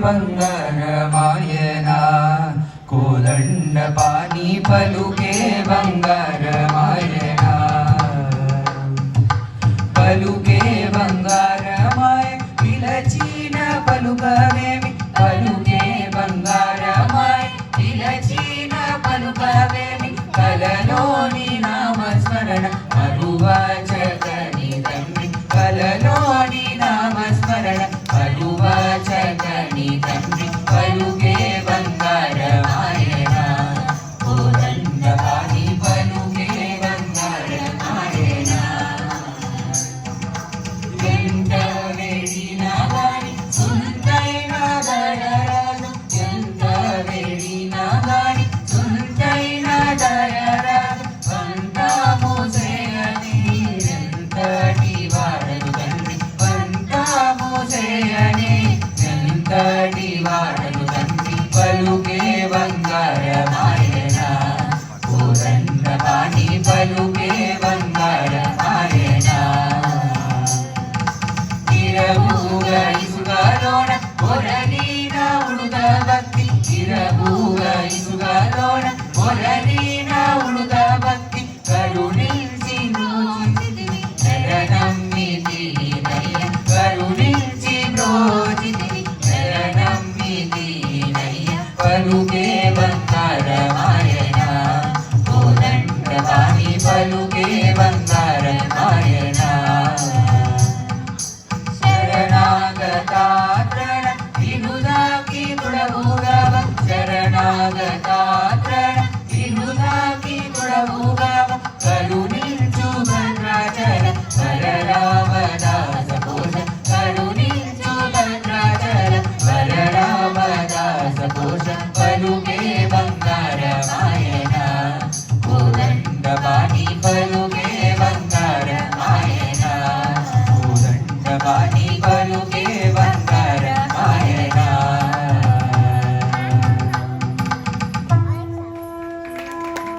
బంగారమాయనా కోదండ పాని పలుకే బంగారమాయనా పలుకే బంగారమాయ పిలచిన పలుకవేమి పలుకే బంగారమాయ పిలచిన పలుకవేమి కలలోని నామస్మరణ మరువచకని తండ్రి కలలోని నామస్మరణ మరువచకని తండ్రి పలుకే బంగారమాయనా కోదండ పాని పలుకే బంగారమాయనా ఎంత వేడినా గాని సుందైన దయరాజు ఎంత వేడినా గాని సుందైన దయరాజు పంతాము చేయని ఎంతటి వాడలు తండ్రి పంతాము చేయని ఎంతటి వాడలు తండ్రి పలుకే బంగారమాయనా కోదండ పాని పలుకే బంగారమాయనా ఇరబూగ ఇసుగలోన పొరలీన ఉడుత భక్తి ఇరబూగ ఇసుగలోన పొరలీన ఉడుత భక్తి కరుణించి బ్రోచితివి శరణమ్మితినయ్య కరుణించి బ్రోచితివి శరణమ్మితినయ్య పలుకే బంగారమాయనా కోదండ పాని పలుకే బంగారమాయనా శరణాగతాత్రణ వినుదాకి తుడవు